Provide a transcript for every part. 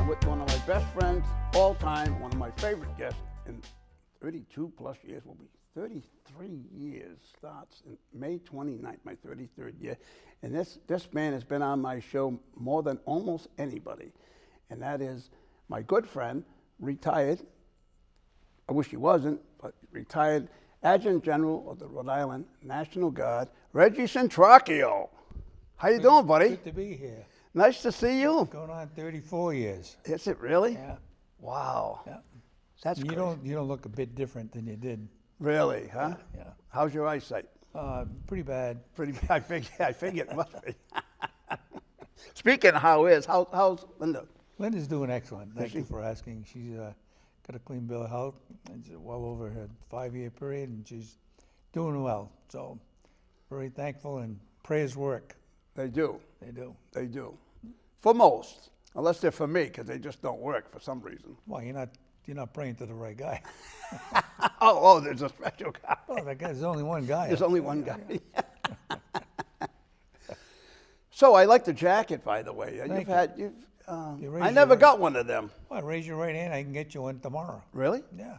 I'm with one of my best friends all time, one of my favorite guests in 32 plus years, will be 33 years, starts in May 29th, my 33rd year. And this man has been on my show more than almost anybody. And that is my good friend, retired, I wish he wasn't, but retired Adjutant General of the Rhode Island National Guard, Reggie Centracchio. How you doing, buddy? Good to be here. Nice to see you. Going on 34 years. Is it really? Yeah. Wow. Yeah. That's You crazy. don't look a bit different than you did. Really, huh? Yeah. How's your eyesight? Pretty bad. Pretty bad. I figure it must be. Speaking of how's Linda? Linda's doing excellent. Thank she? you for asking. She's got a clean bill of health. It's well over her 5-year period, and she's doing well. So very thankful, and prayers work. They do. They do. They do. For most, unless they're for me, because they just don't work for some reason. Well, you're not praying to the right guy. Oh, there's a special guy. Well, that guy's only one guy. There's only one guy. So I like the jacket, by the way. Thank you. You I raise never your got one of them. Well, raise your right hand. I can get you one tomorrow. Really? Yeah.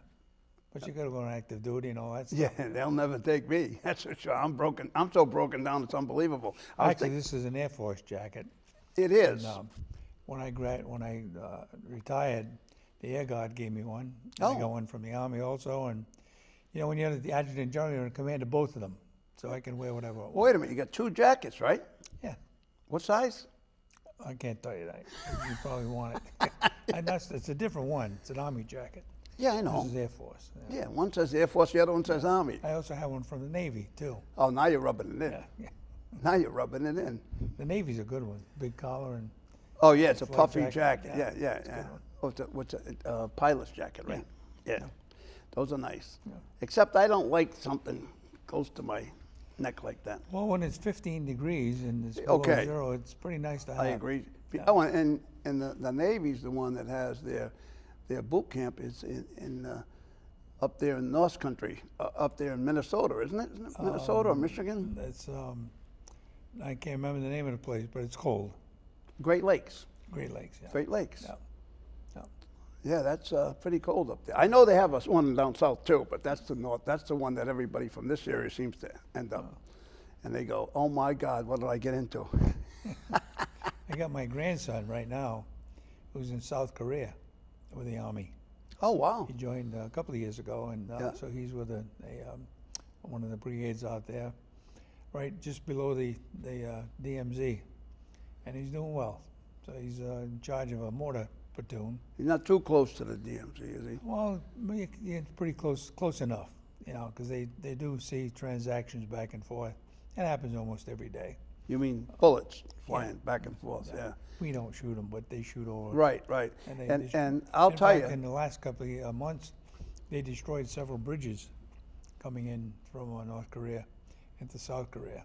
But you got to go on active duty and all that stuff. Yeah, they'll never take me. That's for sure. I'm broken. I'm so broken down. It's unbelievable. Actually, this is an Air Force jacket. It is. And, when I retired, the Air Guard gave me one. And Oh. I got one from the Army also. And, when you're the Adjutant General, you're in command of both of them. So I can wear whatever I want. Wait a minute. You got two jackets, right? Yeah. What size? I can't tell you that. You probably want it. And it's a different one. It's an Army jacket. Yeah, I know. This is Air Force. Yeah. Yeah, one says Air Force, the other one says Army. I also have one from the Navy, too. Oh, now you're rubbing it in. Yeah. Now you're rubbing it in. The Navy's a good one. Big collar and Oh, yeah, it's a Flight puffy jacket. jacket. Yeah, Yeah. it's a good one. Oh, what's a pilot's jacket, right? Yeah. Those are nice. Yeah. Except I don't like something close to my neck like that. Well, when it's 15 degrees and it's below Okay. zero, it's pretty nice to have. I agree. Yeah. Oh, and the Navy's the one that has their boot camp is in up there in North Country, up there in Minnesota, isn't it? Isn't it Minnesota or Michigan? It's I can't remember the name of the place, but it's cold. Great Lakes. Great Lakes. Yeah. Great Lakes. Yeah. Yeah. Yeah, that's pretty cold up there. I know they have one down south too, but that's the north. That's the one that everybody from this area seems to end up. And they go, "Oh my God, what did I get into?" I got my grandson right now, who's in South Korea with the Army. Oh wow. He joined a couple of years ago, and so he's with one of the brigades out there, right just below the DMZ, and he's doing well. So he's in charge of a mortar platoon. He's not too close to the DMZ, is he? Well, yeah, pretty close enough, because they do see transactions back and forth. That happens almost every day. You mean bullets flying back and forth? Yeah. We don't shoot them, but they shoot over. Right. And I'll tell you. In the last couple of months, they destroyed several bridges coming in from North Korea into South Korea.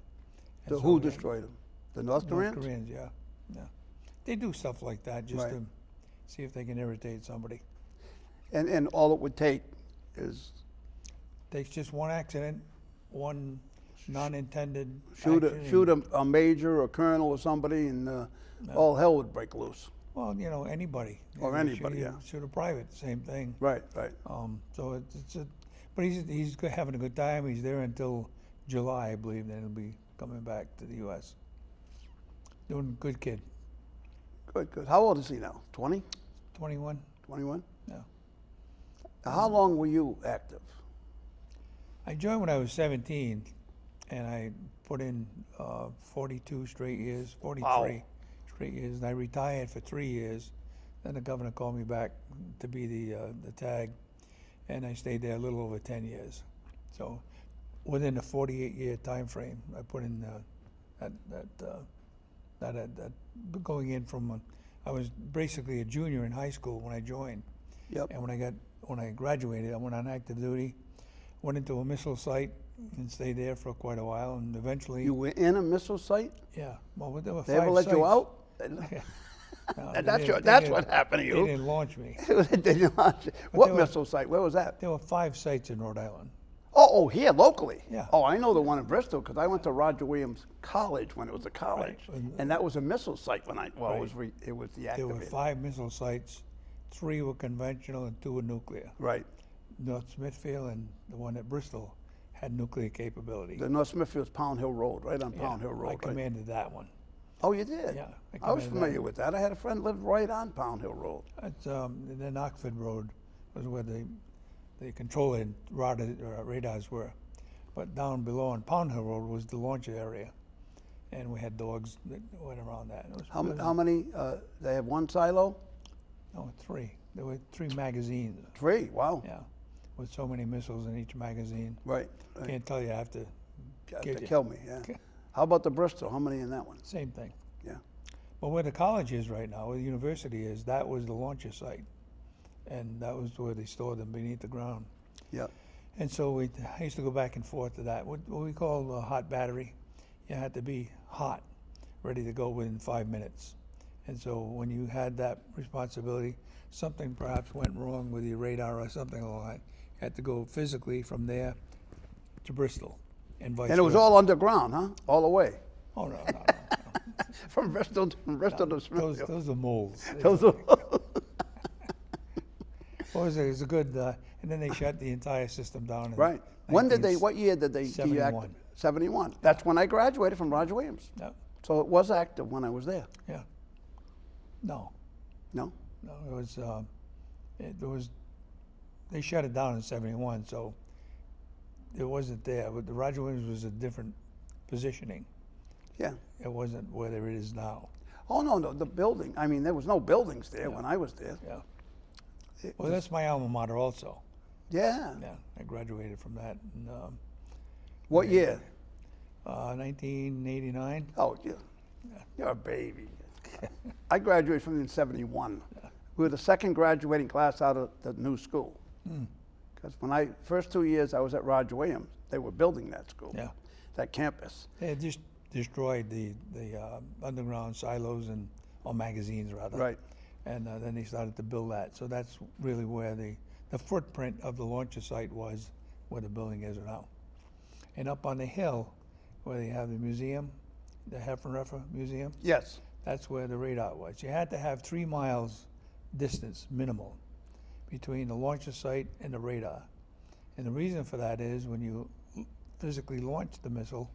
And Who destroyed them? The North Koreans? North Koreans, yeah. They do stuff like that just to see if they can irritate somebody. And all it would take is Takes just one accident, one non-intended shoot action, a major or colonel or somebody, and all hell would break loose. Well, anybody. Or anybody, shoot, yeah. Shoot a private, same thing. Right. So but he's having a good time. He's there until July, I believe. Then he'll be coming back to the U.S. Doing good kid. Good. How old is he now? 20? 21. 21? Yeah. How long were you active? I joined when I was 17, and I put in 42 straight years, 43 straight years, and I retired for 3 years. Then the governor called me back to be the tag, and I stayed there a little over 10 years. So within the 48-year time frame, I put in that going in from I was basically a junior in high school when I joined. Yep. And when I graduated, I went on active duty, went into a missile site and stayed there for quite a while, and eventually. You were in a missile site? Yeah. Well, there were They 5 ever let sites. you out? No, That's what happened to They you. didn't launch me. They didn't launch you. What missile site? Where was that? There were 5 sites in Rhode Island. Oh, here, locally? Yeah. Oh, I know the one in Bristol, because I went to Roger Williams College when it was a college. Right. And that was a missile site when it Right. was There were deactivated. 5 missile sites, 3 were conventional and 2 were nuclear. Right. North Smithfield and the one at Bristol had nuclear capability. The North Smithfield's Pound Hill Road, right on Yeah, Pound Hill Road, I right? commanded that one. Oh, you did? Yeah, I was commanded familiar that. with that. I had a friend who lived right on Pound Hill Road. It's, and then Oxford Road was where the controller radars were. But down below on Pound Hill Road was the launch area. And we had dogs that went around that. It was, How many, they have one silo? No, 3. There were 3 magazines. 3, wow. Yeah, with so many missiles in each magazine. Right. right. Can't tell you, I have to Got get to you. kill me, yeah. How about the Bristol? How many in that one? Same thing. Yeah. But where the college is right now, where the university is, that was the launcher site. And that was where they stored them beneath the ground. Yeah. And so I used to go back and forth to that. What we call a hot battery, you had to be hot, ready to go within 5 minutes. And so when you had that responsibility, something perhaps went wrong with your radar or something like that. You had to go physically from there to Bristol and vice versa. And it was all underground, huh? All the way? Oh, no. From Bristol to Smithfield. Those are moles. Those are- Well, it was a good, and then they shut the entire system down. In Right. When did they, what year did they 71. deactivate? 71. That's when I graduated from Roger Williams. Yeah, So it was active when I was there. yeah. No, No? it was, they shut it down in 71, so it wasn't there. But the Roger Williams was a different positioning. Yeah. It wasn't where it is now. Oh, no, the building. I mean, there was no buildings there when I was there. Yeah. It Well, was- that's my alma mater also. yeah. Yeah, I graduated from that in What year? 1989. Oh, you're a baby. I graduated from in 71. We were the second graduating class out of the new school. Because when first 2 years I was at Roger Williams, they were building that school, Yeah. that campus. They had just destroyed the underground silos or magazines rather. Right. And then they started to build that. So that's really where the footprint of the launcher site was, where the building is now. And up on the hill, where they have the museum, the Heffenreffer Museum, Yes. that's where the radar was. You had to have 3 miles distance minimal between the launcher site and the radar. And the reason for that is when you physically launch the missile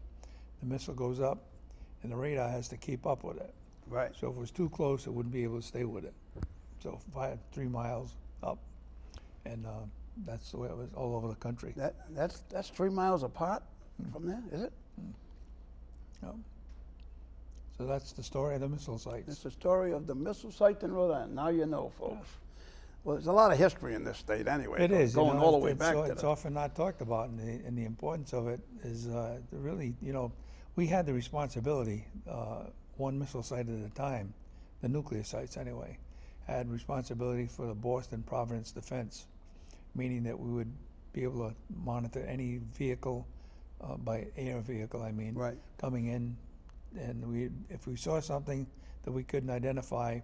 goes up and the radar has to keep up with it. Right. So if it was too close, it wouldn't be able to stay with it. So 3 miles up, and that's the way it was all over the country. That's 3 miles apart from there, is it? Yeah. So that's the story of the missile sites. It's the story of the missile site in Rhode Island. Now you know, folks. Well, there's a lot of history in this state anyway. It is, Going all the way it's, back to it's often not talked about, and the importance of it is really, we had the responsibility, one missile site at a time, the nuclear sites anyway, had responsibility for the Boston Providence defense, meaning that we would be able to monitor any vehicle, by air vehicle, I mean, Right. coming in, and if we saw something that we couldn't identify,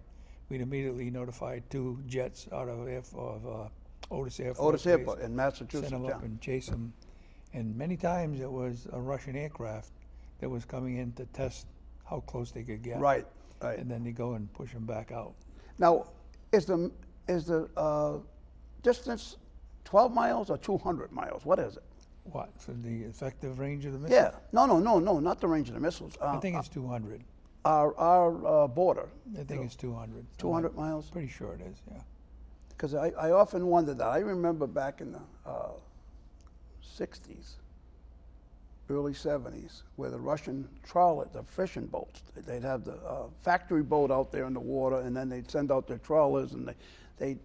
we'd immediately notify 2 jets out of Otis Air Force Otis Base, Airport in Massachusetts. send them up Yeah. and chase them. And many times it was a Russian aircraft that was coming in to test how close they could get. Right. Right. And then they go and push them back out. Now, is the distance 12 miles or 200 miles? What is it? What, for the effective range of the missile? Yeah. No, not the range of the missiles. I think it's 200. Our border. I think it's 200. 200 miles? Pretty sure it is, yeah. Because I often wondered that. I remember back in the 60s, early 70s, where the Russian trawler, the fishing boats, they'd have the factory boat out there in the water, and then they'd send out their trawlers, and they'd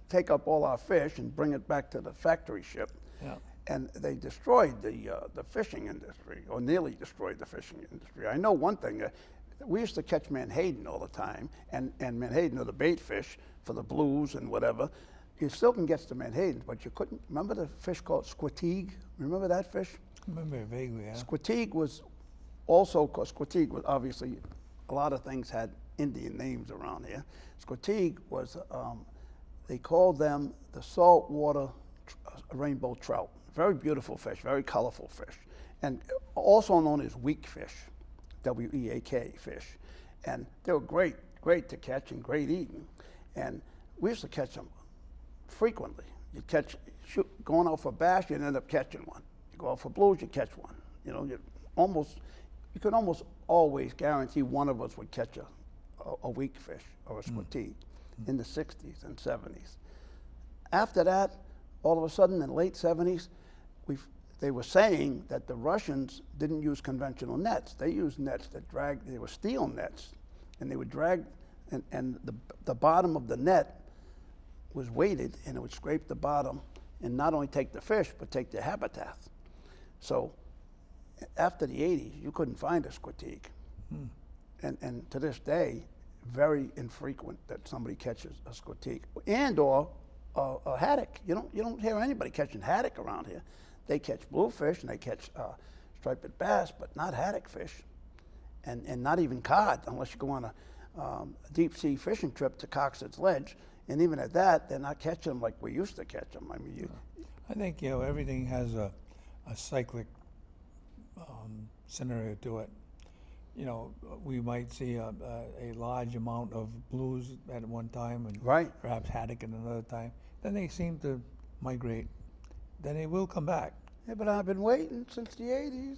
take up all our fish and bring it back to the factory ship. Yeah. And they destroyed the fishing industry, or nearly destroyed the fishing industry. I know one thing. We used to catch menhaden all the time, and menhaden are the bait fish for the blues and whatever. You still can get the menhaden, but you couldn't. Remember the fish called squeteague? Remember that fish? I remember it vaguely, yeah. Squeteague was also, because squeteague was obviously, a lot of things had Indian names around here. Squeteague was, they called them the saltwater rainbow trout. very beautiful fish, very colorful fish, and also known as weak fish, W-E-A-K fish. And they were great to catch and great eating. And we used to catch them frequently. You'd going out for bass, you'd end up catching one. You go out for blues, you catch one. You know, you could almost always guarantee one of us would catch a weak fish or a squatee in the 60s and 70s. After that, all of a sudden in the late 70s, they were saying that the Russians didn't use conventional nets. They used nets that they were steel nets, and they would drag, and the bottom of the net was weighted, and it would scrape the bottom and not only take the fish, but take the habitat. So after the 80s, you couldn't find a squatee. And to this day, very infrequent that somebody catches a squatee and or a haddock. You don't hear anybody catching haddock around here. They catch bluefish and they catch striped bass, but not haddock fish, and not even cod unless you go on a deep sea fishing trip to Cox's Ledge. And even at that, they're not catching them like we used to catch them. I mean, I think, you know, everything has a cyclic scenario to it. You know, we might see a large amount of blues at one time and perhaps haddock at another time. Then they seem to migrate. Then they will come back. Yeah, but I've been waiting since the 80s.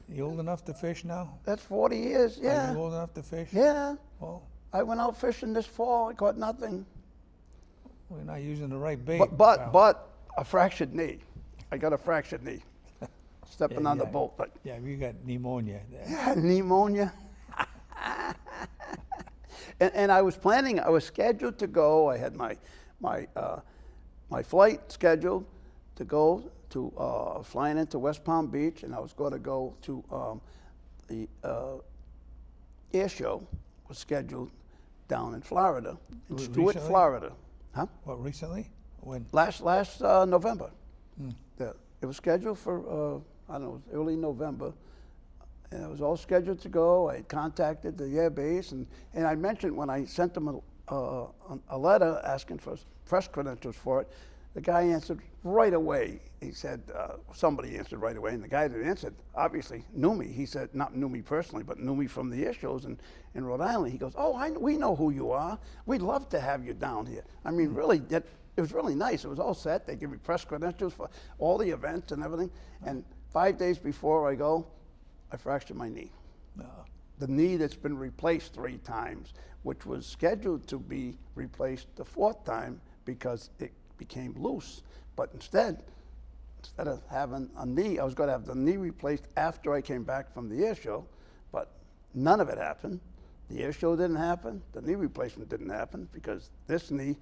You old enough to fish now? That's 40 years, yeah. Are you old enough to fish? Yeah. Well, I went out fishing this fall. I caught nothing. we're not using the right bait. But a fractured knee. I got a fractured knee. Stepping on the boat. But yeah, you got pneumonia. yeah, pneumonia. and I was scheduled to go. I had my flight scheduled to go to flying into West Palm Beach, and I was going to go to the air show was scheduled down in Florida, in Stewart, Recently? Florida. Huh? What, recently? When? Last November. It was scheduled for, I don't know, early November. And it was all scheduled to go. I contacted the air base, and I mentioned when I sent them a letter asking for fresh credentials for it, the guy answered right away. He said, somebody answered right away, and the guy that answered obviously knew me. He said, not knew me personally, but knew me from the air shows in Rhode Island. He goes, oh, we know who you are. We'd love to have you down here. I mean, really, it was really nice. It was all set. They give me press credentials for all the events and everything. And 5 days before I go, I fractured my knee. The knee that's been replaced 3 times, which was scheduled to be replaced the 4th time because it became loose. But instead of having a knee, I was going to have the knee replaced after I came back from the air show, but none of it happened. The air show didn't happen. The knee replacement didn't happen because this knee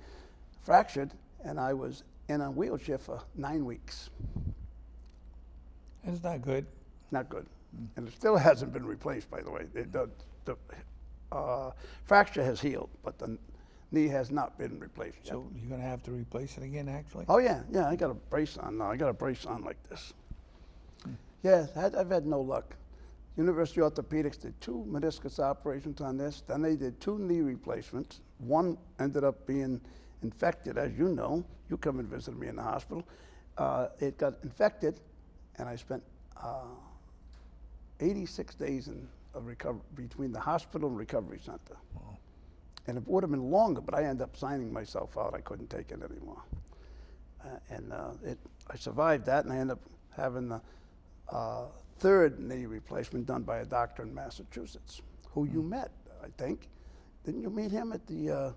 fractured, and I was in a wheelchair for 9 weeks. It's not good. Not good. And it still hasn't been replaced, by the way. The fracture has healed, but the knee has not been replaced yet. So you're going to have to replace it again, actually? Oh, yeah. I got a brace on now. I got a brace on like this. Yeah, I've had no luck. University Orthopedics did 2 meniscus operations on this. Then they did 2 knee replacements. One ended up being infected, as you know. You come and visit me in the hospital. It got infected, and I spent 86 days of recovery between the hospital and recovery center. Wow. And it would have been longer, but I ended up signing myself out. I couldn't take it anymore. I survived that, and I ended up having the 3rd knee replacement done by a doctor in Massachusetts, who you met, I think. Didn't you meet him at the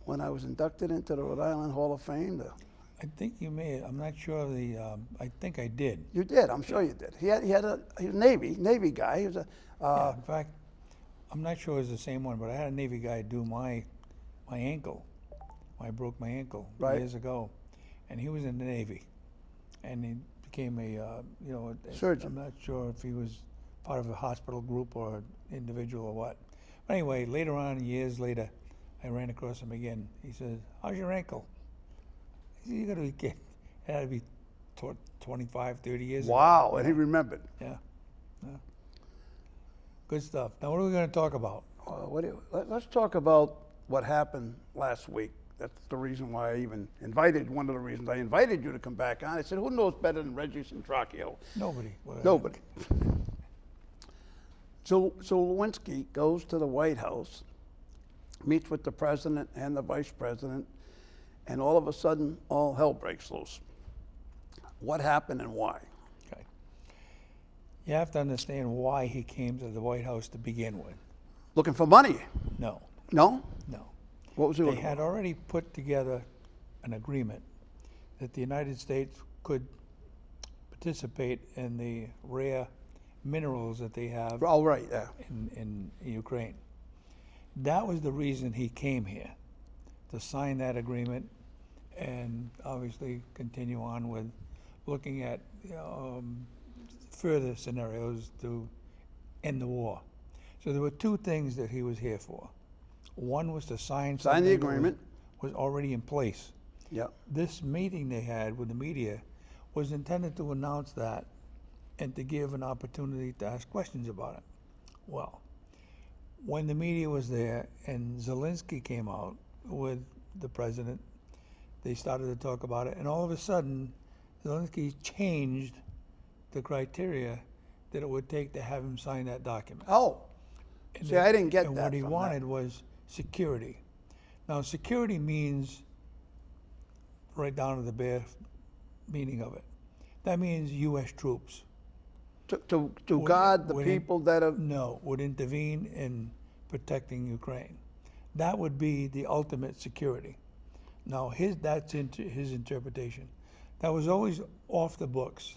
when I was inducted into the Rhode Island Hall of Fame? I think you may. I'm not sure of the. I think I did. You did. I'm sure you did. He was a Navy guy. He was a. Yeah, in fact, I'm not sure it was the same one, but I had a Navy guy do my ankle. I broke my ankle years ago, and he was in the Navy, and he became a surgeon. I'm not sure if he was part of a hospital group or individual or what. But anyway, later on, years later, I ran across him again. He said, "How's your ankle?" You got to be kidding. It had to be 25, 30 years ago. Wow, and he remembered. Yeah. Good stuff. Now, what are we going to talk about? Let's talk about what happened last week, That's the reason why I even invited, one of the reasons I invited you to come back on. I said, who knows better than Reggie Centracchio? Nobody. Nobody. So Lewinsky goes to the White House, meets with the president and the vice president, and all of a sudden, all hell breaks loose. What happened and why? Okay. You have to understand why he came to the White House to begin with. Looking for money? No, No? no. What was he They looking had for? already put together an agreement that the United States could participate in the rare minerals that they have Oh, right, yeah. in Ukraine. That was the reason he came here, to sign that agreement and obviously continue on with looking at further scenarios to end the war. So there were two things that he was here for. One was to sign Sign the something that agreement. was already in place. Yeah. This meeting they had with the media was intended to announce that and to give an opportunity to ask questions about it. Well, when the media was there and Zelensky came out with the president, they started to talk about it, and all of a sudden, Zelensky changed the criteria that it would take to have him sign that document. Oh, And see, I didn't get and that what he from wanted was security. Now, security means, right down to the bare meaning of it, that means U.S. troops. to Would- guard the would people that are, No, would intervene in protecting Ukraine. That would be the ultimate security. Now, that's his interpretation. That was always off the books.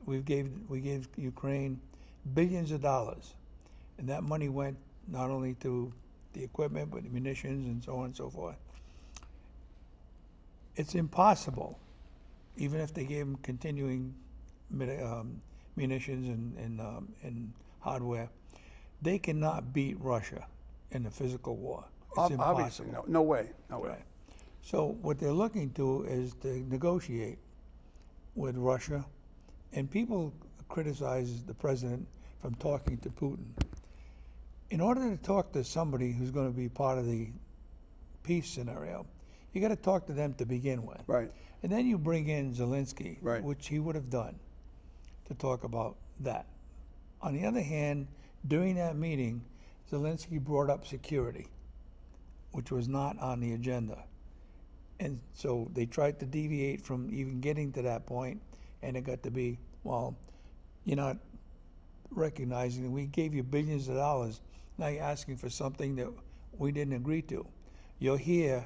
We gave Ukraine billions of dollars, and that money went not only to the equipment but the munitions and so on and so forth. It's impossible, even if they gave them continuing munitions and hardware, they cannot beat Russia in a physical war. It's obviously, impossible. no way, no way. Right. So what they're looking to is to negotiate with Russia, and people criticize the president from talking to Putin. In order to talk to somebody who's going to be part of the peace scenario, you got to talk to them to begin with. Right. And then you bring in Zelensky, Right. which he would have done, to talk about that. On the other hand, during that meeting, Zelensky brought up security, which was not on the agenda. And so they tried to deviate from even getting to that point, and it got to be, well, you're not recognizing that we gave you billions of dollars. Now you're asking for something that we didn't agree to. You're here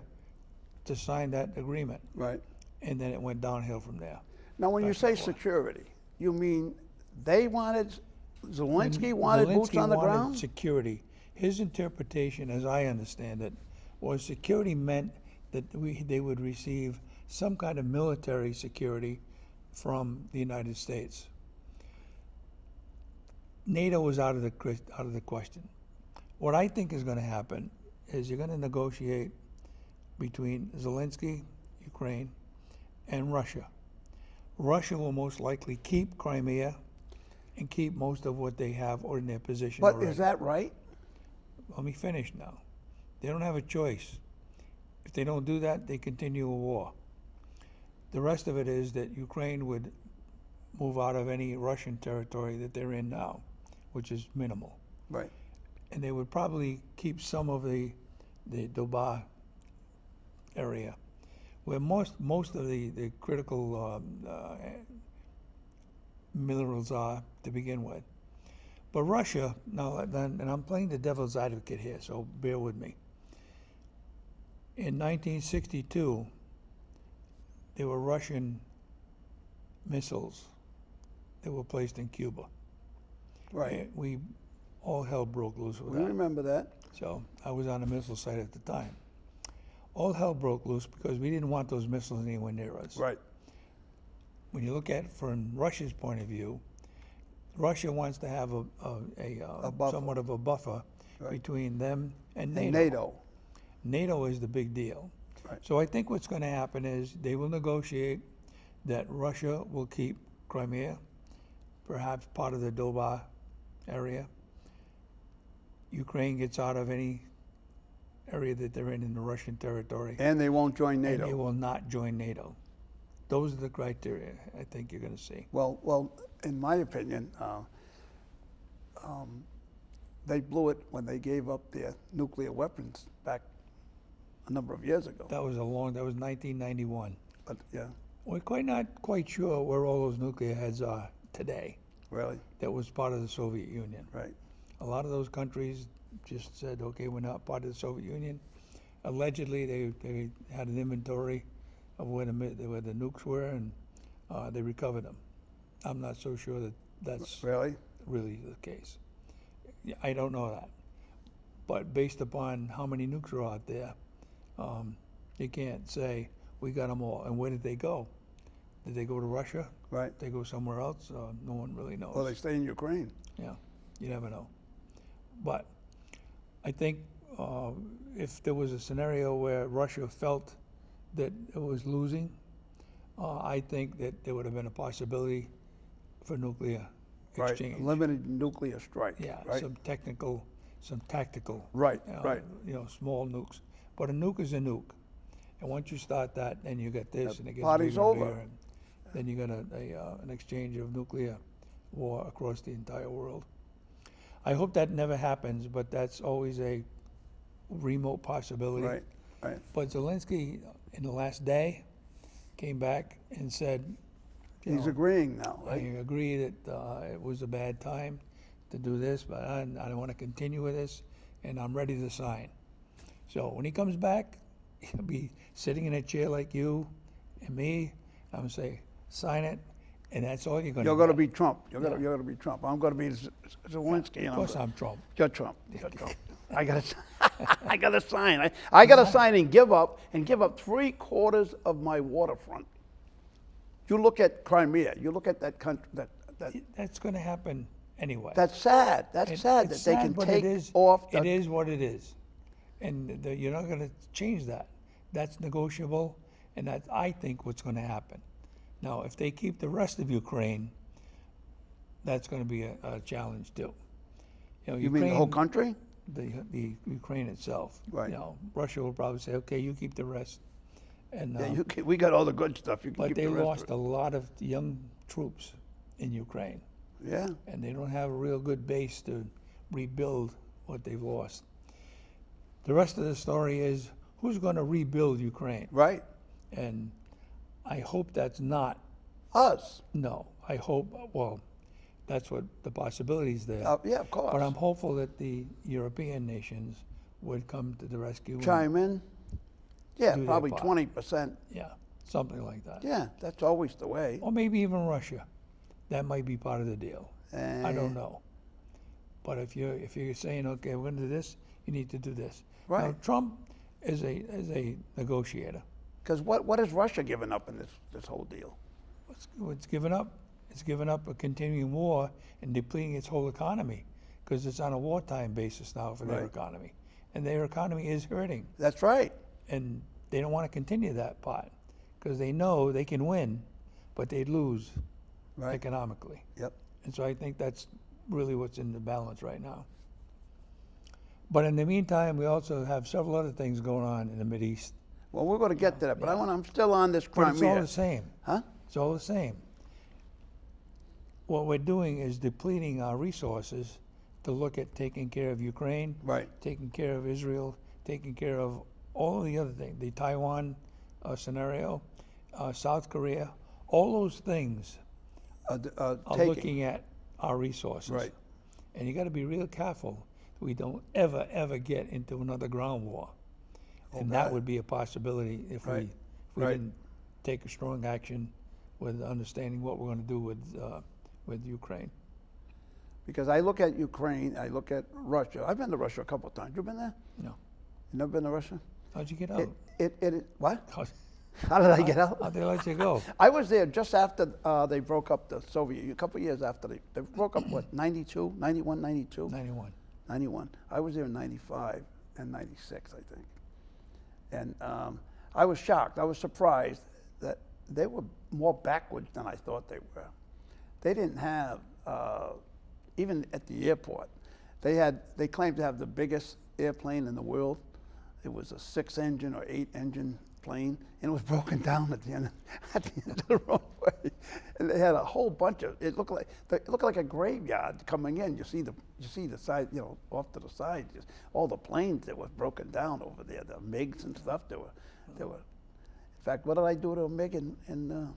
to sign that agreement. Right. And then it went downhill from there. Now, when you Back say and forth. security, you mean they wanted, Zelensky wanted boots Zelensky on the wanted ground? security. His interpretation, as I understand it, was security meant that they would receive some kind of military security from the United States. NATO was out of the question. What I think is going to happen is you're going to negotiate between Zelensky, Ukraine, and Russia. Russia will most likely keep Crimea and keep most of what they have in their position But already. is that right? Let me finish now. They don't have a choice. If they don't do that, they continue a war. The rest of it is that Ukraine would move out of any Russian territory that they're in now, which is minimal. Right. And they would probably keep some of the Donbas area, where most of the critical minerals are to begin with. But Russia, now, and I'm playing the devil's advocate here, so bear with me. In 1962, there were Russian missiles that were placed in Cuba. Right. All hell broke loose with We that. remember that. So I was on a missile site at the time. All hell broke loose because we didn't want those missiles anywhere near us. Right. When you look at it from Russia's point of view, Russia wants to have a buffer. somewhat of a buffer Right. between them and NATO. And NATO. NATO is the big deal. Right. So I think what's going to happen is they will negotiate that Russia will keep Crimea, perhaps part of the Donbas area. Ukraine gets out of any area that they're in the Russian territory. And they won't join And they NATO. will not join NATO. Those are the criteria I think you're going to see. Well, in my opinion, they blew it when they gave up their nuclear weapons back a number of years ago. That was 1991. But yeah, We're not quite sure where all those nuclear heads are today. really, That was part of the Soviet Union. right. A lot of those countries just said, okay, we're not part of the Soviet Union. Allegedly, they had an inventory of where the nukes were, and they recovered them. I'm not so sure that that's Really? really the case. Yeah, I don't know that. But based upon how many nukes are out there, you can't say, we got them all. And where did they go? Did they go to Russia? Right. Did they go somewhere else? No one really knows. Well, they stay in Ukraine. Yeah, you never know. But I think if there was a scenario where Russia felt that it was losing, I think that there would have been a possibility for nuclear exchange. Right. Limited nuclear strike. Yeah, Right. some tactical. Right. Right. Small nukes. But a nuke is a nuke. And once you start that, then you get this, and it gets party's bigger and over. bigger, and then you got an exchange of nuclear war across the entire world. I hope that never happens, but that's always a remote possibility. Right. Right. But Zelensky, in the last day, came back and said, He's agreeing now, I right? agree that it was a bad time to do this, but I don't want to continue with this, and I'm ready to sign. So when he comes back, he'll be sitting in a chair like you and me. I'm going to say, sign it, and that's all you're going to You're get. going to be Trump. You're Yeah. going to be Trump. I'm going to be Zelensky. And Of course I'm Trump. You're Trump. You're Trump. I got to sign. I got to sign and give up 3/4 of my waterfront. You look at Crimea. You look at that country. That's going to happen anyway. That's sad. That's sad that It's they sad, can but take it is, off. It is what it is. And you're not going to change that. That's negotiable, and that's, I think, what's going to happen. Now, if they keep the rest of Ukraine, that's going to be a challenge too. You mean the whole country? The Ukraine itself. Right. Russia will probably say, okay, you keep the rest. And Yeah, we got all the good stuff. You can but keep they the rest lost of a lot of young troops in Ukraine, it. Yeah. and they don't have a real good base to rebuild what they've lost. The rest of the story is who's going to rebuild Ukraine, Right. and I hope that's not. Us. No, I hope. Well, that's what the possibilities there. Yeah, of course. But I'm hopeful that the European nations would come to the rescue. and- Chime in. Yeah, do their probably part. 20%. Yeah, something like that. Yeah, that's always the way. Or maybe even Russia. That might be part of the deal. I don't know. But if you're saying, okay, we're going to do this, you need to do this. Now, Right. Trump is a negotiator. Because what has Russia given up in this whole deal? What's given up? It's given up a continuing war and depleting its whole economy because it's on a wartime basis now for their Right. economy. And their economy is hurting. That's right. And they don't want to continue that part because they know they can win, but they'd lose Right. economically. Yep. And so I think that's really what's in the balance right now. But in the meantime, we also have several other things going on in the Mideast. Well, we're going to get to that, but Yeah. I'm still on this But it's all Crimea. the same. Huh? It's all the same. What we're doing is depleting our resources to look at taking care of Ukraine, Right. taking care of Israel, taking care of all of the other things, the Taiwan scenario, South Korea, all those things are Taking. looking at our resources. Right. And you got to be real careful that we don't ever get into another ground war. And that Okay. would be a possibility if Right. we Right. didn't take a strong action with understanding what we're going to do with Ukraine. Because I look at Ukraine, I look at Russia. I've been to Russia a couple of times. You been there? No. You never been to Russia? How'd you get out? What? How, How did I get out? how'd they let you go? I was there just after they broke up the Soviet Union, a couple of years after they broke up, what, 92, 91, 92? 91. 91. I was there in 95 and 96, I think. And I was shocked. I was surprised that they were more backwards than I thought they were. They didn't have, even at the airport, they claimed to have the biggest airplane in the world. it was a 6-engine or 8-engine plane, and it was broken down at the end of the runway. And they had a whole bunch of, it looked like a graveyard coming in. You see the side, off to the side, just all the planes that were broken down over there, the MiGs and stuff. They were. In fact, what did I do to a MiG in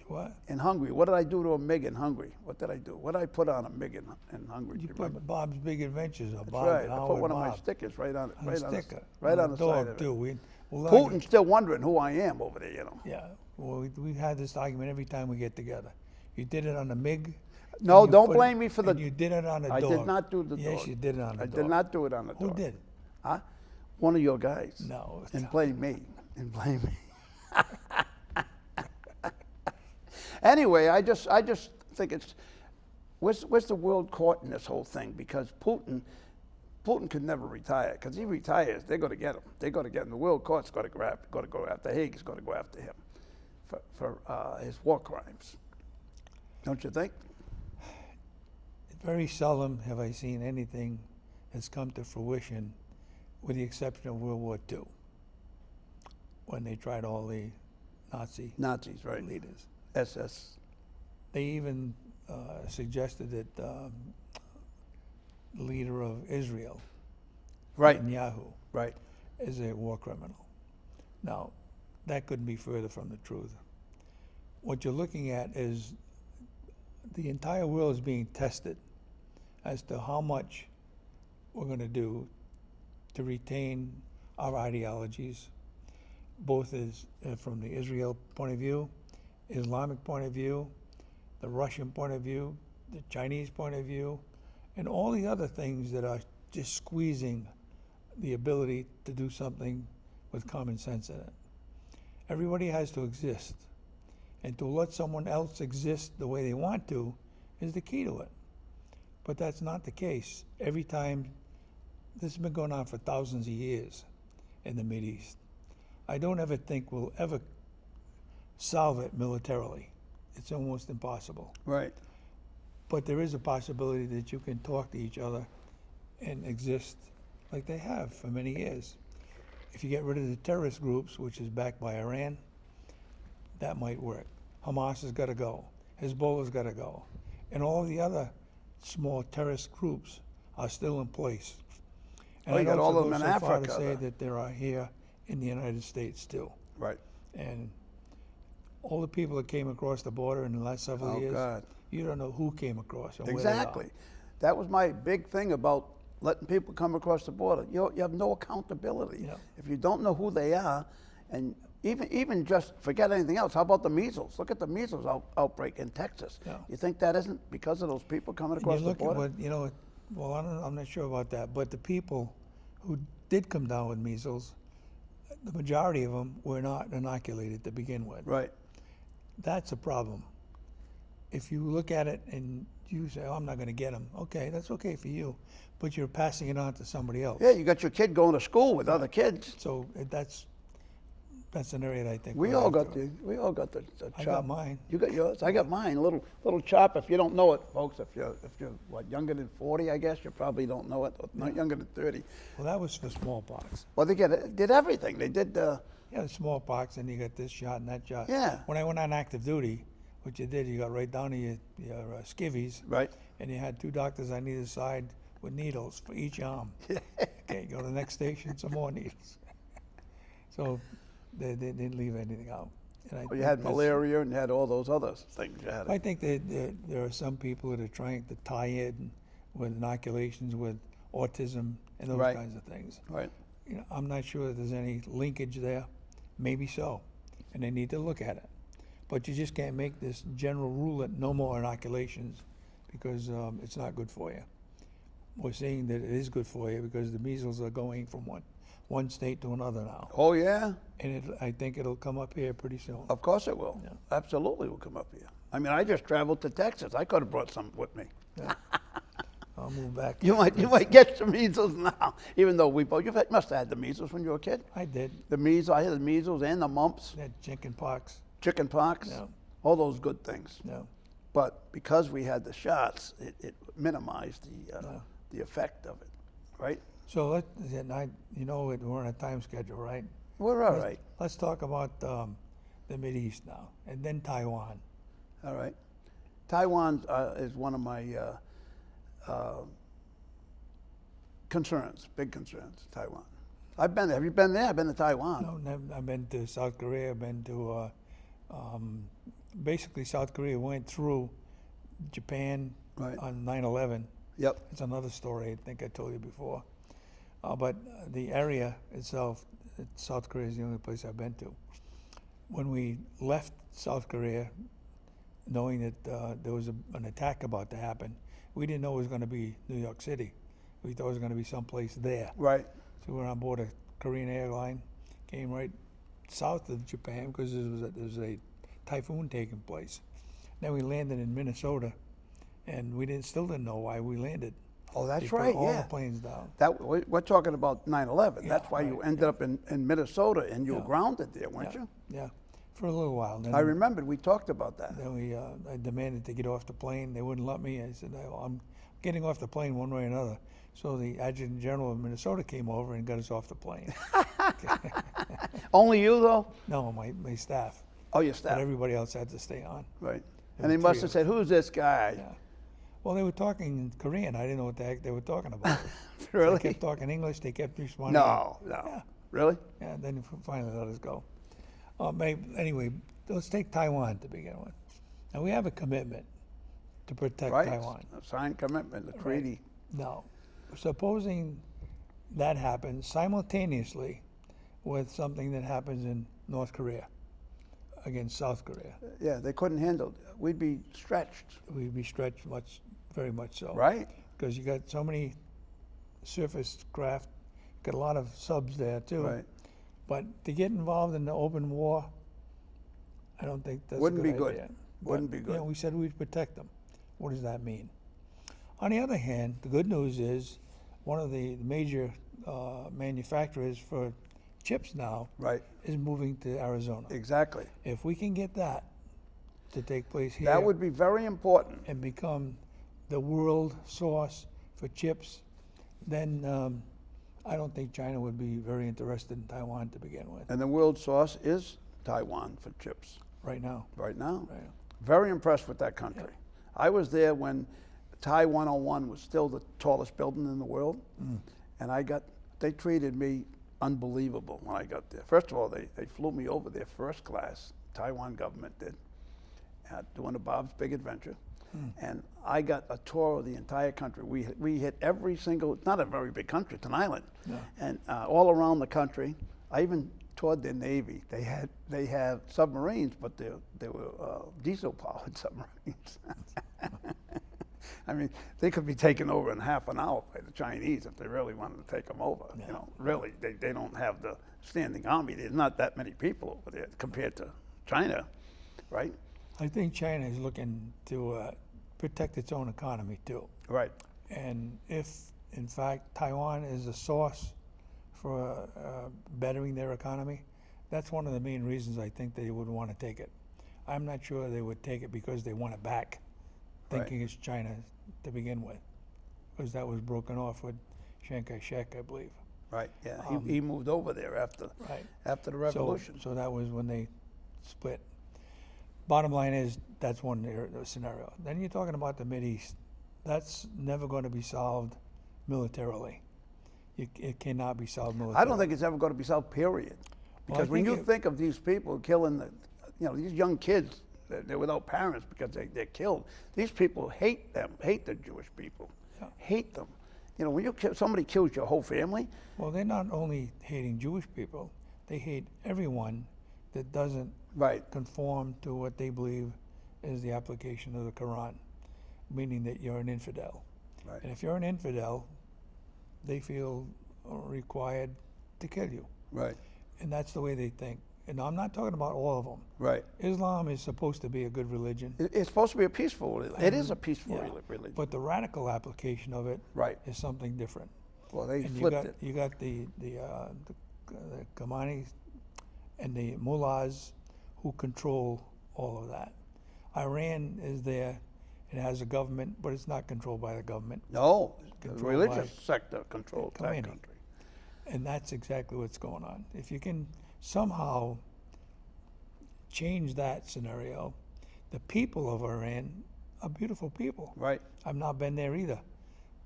What? in Hungary? What did I do to a MiG in Hungary? What did I do? What did I put on a MiG in Hungary? You Do you remember? put Bob's Big Adventures, or That's Bob right. and I Howard put one of my Bob stickers right on on a sticker. right on the dog side of it. too. Putin's still wondering who I am over there, Yeah. Well, we've had this argument every time we get together. You did it on the MiG. No, and you don't put blame me for the. and you did it on the I dog. did not do the dog. Yes, you did it on the I dog. did not do it on the Who dog. did? Huh? One of your guys. No. And blame me. Anyway, I just think it's where's the world caught in this whole thing? Because Putin could never retire. Because he retires, they're going to get him. They're going to get him. The world court's got to go after Hague's going to go after him for his war crimes. Don't you think? Very seldom have I seen anything that's come to fruition, with the exception of World War II, when they tried all the Nazis, right? leaders. SS. They even suggested that the leader of Israel, Right. Netanyahu, Right. is a war criminal. Now, that couldn't be further from the truth. What you're looking at is the entire world is being tested as to how much we're going to do to retain our ideologies, both as from the Israel point of view, Islamic point of view, the Russian point of view, the Chinese point of view, and all the other things that are just squeezing the ability to do something with common sense in it. Everybody has to exist, and to let someone else exist the way they want to is the key to it. But that's not the case. Every time, this has been going on for thousands of years in the Mideast. I don't ever think we'll ever solve it militarily. It's almost impossible. Right. But there is a possibility that you can talk to each other and exist like they have for many years. If you get rid of the terrorist groups, which is backed by Iran, that might work. Hamas has got to go. Hezbollah's got to go. And all the other small terrorist groups are still in place. And Well, you I'd got all also of them go in so far to Africa, say though. that there are here in the United States still. Right. And all the people that came across the border in the last several Oh, years, God. you don't know who came across and where they are. Exactly. That was my big thing about letting people come across the border. You have no accountability. Yeah. If you don't know who they are, and even just forget anything else. How about the measles? Look at the measles outbreak in Texas. Yeah. You think that isn't because of those people coming And across you the look at border? what, well, I'm not sure about that, but the people who did come down with measles, the majority of them were not inoculated to begin with. Right. That's a problem. If you look at it and you say, oh, I'm not going to get them, okay, that's okay for you, but you're passing it on to somebody else. Yeah, you got your kid going to school with other kids. So that's an area that I think We we'll all have got to- the chop. I got mine. You got yours. I got mine. A little chop. If you don't know it, folks, if you're what, younger than 40, I guess you probably don't know it. Not younger than 30. Well, that was for smallpox. Well, they did everything. They did. Yeah, smallpox, and you got this shot and that shot. Yeah. When I went on active duty, what you did, you got right down to your skivvies, Right. and you had 2 doctors on either side with needles for each arm. Okay, go to the next station, some more needles. So they didn't leave anything out. And I Well, you think had that's- malaria and you had all those other things. You had. I think that there are some people that are trying to tie in with inoculations with autism and those Right. kinds of things. Right. I'm not sure that there's any linkage there. Maybe so, and they need to look at it. But you just can't make this general rule that no more inoculations because it's not good for you. We're seeing that it is good for you because the measles are going from one state to another now. Oh yeah. And I think it'll come up here pretty soon. Of course it will. Yeah. Absolutely will come up here. I mean, I just traveled to Texas. I could have brought some with me. Yeah. I'll move back. You might get some measles now, even though we both. Must have had the measles when you were a kid. I did. The measles. I had the measles and the mumps, That chicken pox. chicken pox, Yeah. all those good things. Yeah. But because we had the shots, it minimized Yeah. the effect of it, right? So we're on a time schedule, right? We're all right. Let's talk about the Mideast now, and then Taiwan. All right. Taiwan is one of my concerns, big concerns, Taiwan. I've been there. Have you been there? I've been to Taiwan. No, I've been to South Korea. I've been to basically South Korea went through Japan Right. on 9/11. Yep. It's another story. I think I told you before. But the area itself, South Korea is the only place I've been to. When we left South Korea, knowing that there was an attack about to happen, we didn't know it was going to be New York City. We thought it was going to be someplace there. Right. So we were on board a Korean airline, came right south of Japan because there was a typhoon taking place. Then we landed in Minnesota, and we still didn't know why we landed. Oh, They that's put right. all Yeah. the planes down. We're talking about 9/11. Yeah, That's why you right, ended up in Minnesota and you were Yeah. grounded there, weren't Yeah, you? yeah, for a little while. Then, I remembered we talked about that. Then I demanded to get off the plane. They wouldn't let me. I said, I'm getting off the plane one way or another. So the Adjutant General of Minnesota came over and got us off the plane. Only you though? No, my staff. Oh, your But staff. everybody else had to stay on. Right. There And they were must three have of said, "Who's this guy?" Yeah. Well, they were talking in Korean. I didn't know what the heck they were talking about. Really? They kept talking English. They kept responding. No. Yeah. Really? Yeah, then finally let us go. Anyway, let's take Taiwan to begin with. Now, we have a commitment to protect Right. Taiwan. A signed commitment, the treaty. Now, supposing that happens simultaneously with something that happens in North Korea against South Korea, Yeah, they couldn't handle it. We'd be stretched. we'd be stretched very much so. Right? Because you got so many surface craft, got a lot of subs there too. Right. But to get involved in the open war, I don't think that's Wouldn't a good be good. idea. Wouldn't But, be good. we said we'd protect them. What does that mean? On the other hand, the good news is one of the major manufacturers for chips now Right. is moving to Arizona. Exactly. If we can get that to take place here That would be very important. and become the world source for chips, then I don't think China would be very interested in Taiwan to begin with And the world source is Taiwan for chips right now. right now. Right. Very impressed with that country. Yeah. I was there when Tai 101 was still the tallest building in the world. And they treated me unbelievable when I got there. First of all, they flew me over there first class, Taiwan government did, doing a Bob's Big Adventure. And I got a tour of the entire country. We hit every single, it's not a very big country, it's an island. Yeah. And all around the country, I even toured their Navy. They had submarines, but they were diesel powered submarines. I mean, they could be taken over in half an hour by the Chinese if they really wanted to take them over. Yeah. You know, really, they don't have the standing army. There's not that many people over there compared to China, right? I think China is looking to protect its own economy too. Right. And if, in fact, Taiwan is a source for bettering their economy, that's one of the main reasons I think they would want to take it. I'm not sure they would take it because they want it back, thinking it's China to begin with, because that was broken off with Chiang Kai-shek, I believe. Right. Yeah. He moved over there after Right. the revolution. So that was when they split. Bottom line is, that's one scenario. Then you're talking about the Mideast. That's never going to be solved militarily. It cannot be solved militarily. I don't think it's ever going to be solved, period. Well, Because I when think you think of these people killing these young kids, they're without parents because they're killed. These people hate them, hate the Jewish people, Yeah. hate them. You know, when somebody kills your whole family, Well, they're not only hating Jewish people, they hate everyone that doesn't right, conform to what they believe is the application of the Quran, meaning that you're an infidel. right, And if you're an infidel, they feel required to kill you. right, And that's the way they think. And I'm not talking about all of them. right. Islam is supposed to be a good religion. It's supposed to be a peaceful religion. It is a peaceful Yeah. religion. But the radical application of it Right. is something different. Well, they And flipped it. you got the Khamenei and the mullahs who control all of that. Iran is there It has a government, but it's not controlled by the government. No, the Controlled religious by sector controls that community. country. And that's exactly what's going on. If you can somehow change that scenario, the people of Iran are beautiful people. Right. I've not been there either.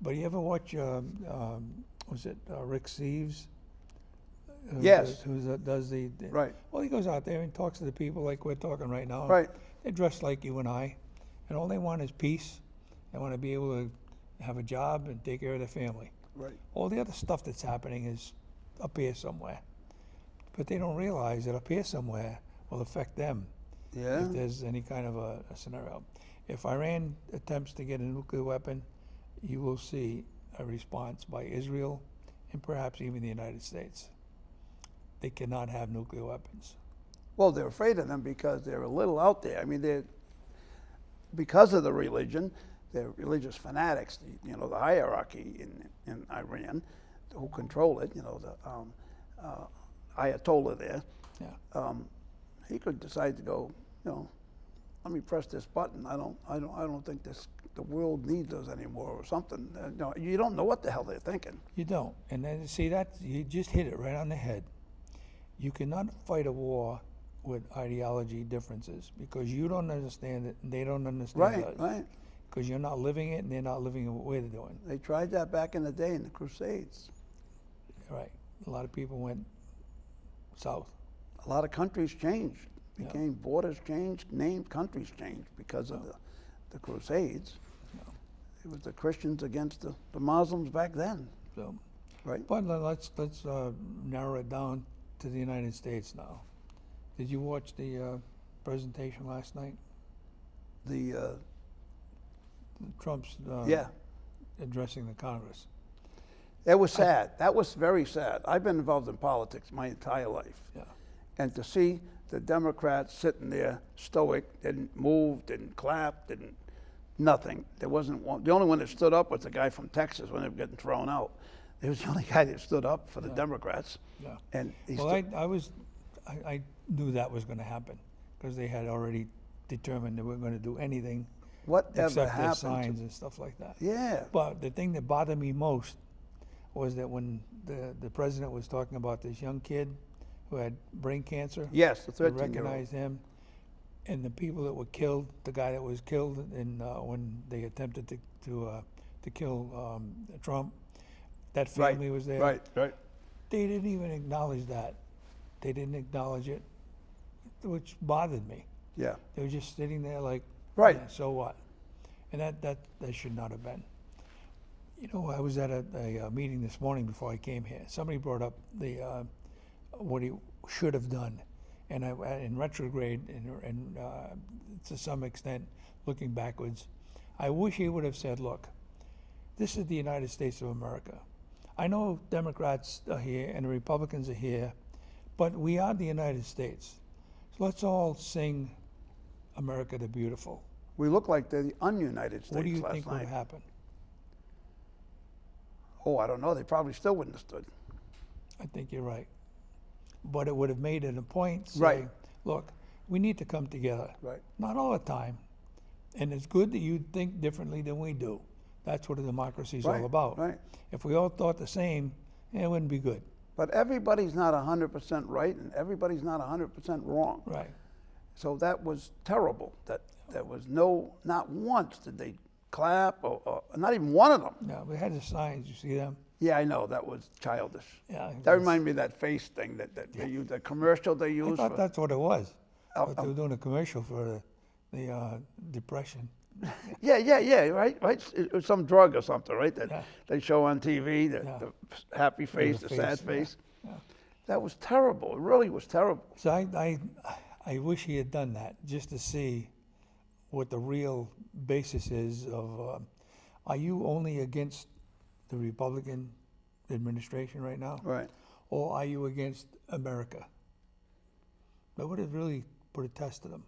But you ever watch, was it Rick Steves? Yes. Who does the... Right. Well, he goes out there and talks to the people like we're talking right now. Right. They're dressed like you and I. And all they want is peace. They want to be able to have a job and take care of their family. Right. All the other stuff that's happening is up here somewhere. But they don't realize that up here somewhere will affect them Yeah. if there's any kind of a scenario. If Iran attempts to get a nuclear weapon, you will see a response by Israel and perhaps even the United States. They cannot have nuclear weapons. Well, they're afraid of them because they're a little out there. I mean, they're because of the religion. They're religious fanatics. The hierarchy in Iran, who control it. The Ayatollah there. Yeah. He could decide to go. Let me press this button. I don't think the world needs us anymore, or something. You don't know what the hell they're thinking. You don't. And then see that you just hit it right on the head. You cannot fight a war with ideology differences because you don't understand it and they don't understand it. Right. Because you're not living it and they're not living it what we're doing. They tried that back in the day in the Crusades. Right. A lot of people went south. A lot of countries changed. Borders changed, countries changed because of the Crusades. It was the Christians against the Muslims back then. So, Right. but let's narrow it down to the United States now. Did you watch the presentation last night? The Trump's yeah, addressing the Congress. it was sad. That was very sad. I've been involved in politics my entire life. Yeah. And to see the Democrats sitting there stoic, didn't move, didn't clap, nothing. There wasn't one. The only one that stood up was the guy from Texas when they were getting thrown out. He was the only guy that stood up for the Democrats. Yeah. And he Well, I knew that was going to happen because they had already determined they weren't going to do anything whatever except their happened signs and stuff like that. Yeah. But the thing that bothered me most was that when the president was talking about this young kid who had brain cancer, Yes, the they 13-year-old. recognized him, and the people that were killed, the guy that was killed in when they attempted to kill Trump, that family was there. Right. They didn't even acknowledge that. They didn't acknowledge it, which bothered me. Yeah. They were just sitting there like, Right. "Yeah, so what?" And that should not have been. I was at a meeting this morning before I came here. Somebody brought up the what he should have done, and in retrograde and to some extent looking backwards, I wish he would have said, "Look, this is the United States of America. I know Democrats are here and the Republicans are here, but we are the United States. So let's all sing America the Beautiful." We look like the ununited states What do you last think would night. have happened? Oh, I don't know. They probably still wouldn't have stood. I think you're right. But it would have made it a point saying, Right. look, we need to come together. Right. Not all the time. And it's good that you think differently than we do. That's what a democracy is Right, all about. right. If we all thought the same, it wouldn't be good. But everybody's not 100% right, and everybody's not 100% wrong. Right. So that was terrible. That was not once did they clap, or not even one of them. Yeah, we had the signs. You see them? Yeah, I know, that was childish. Yeah. That reminded me of that face thing that they used, the commercial they I used. thought that's what it was. Oh, But they were doing a commercial for the depression. Yeah, right. It was some drug or something, right? That Yeah. they show on TV, the happy face, The the sad face, face. yeah. That was terrible. It really was terrible. So I wish he had done that just to see what the real basis is of, are you only against the Republican administration right now? Right. Or are you against America? That would have really put a test to them.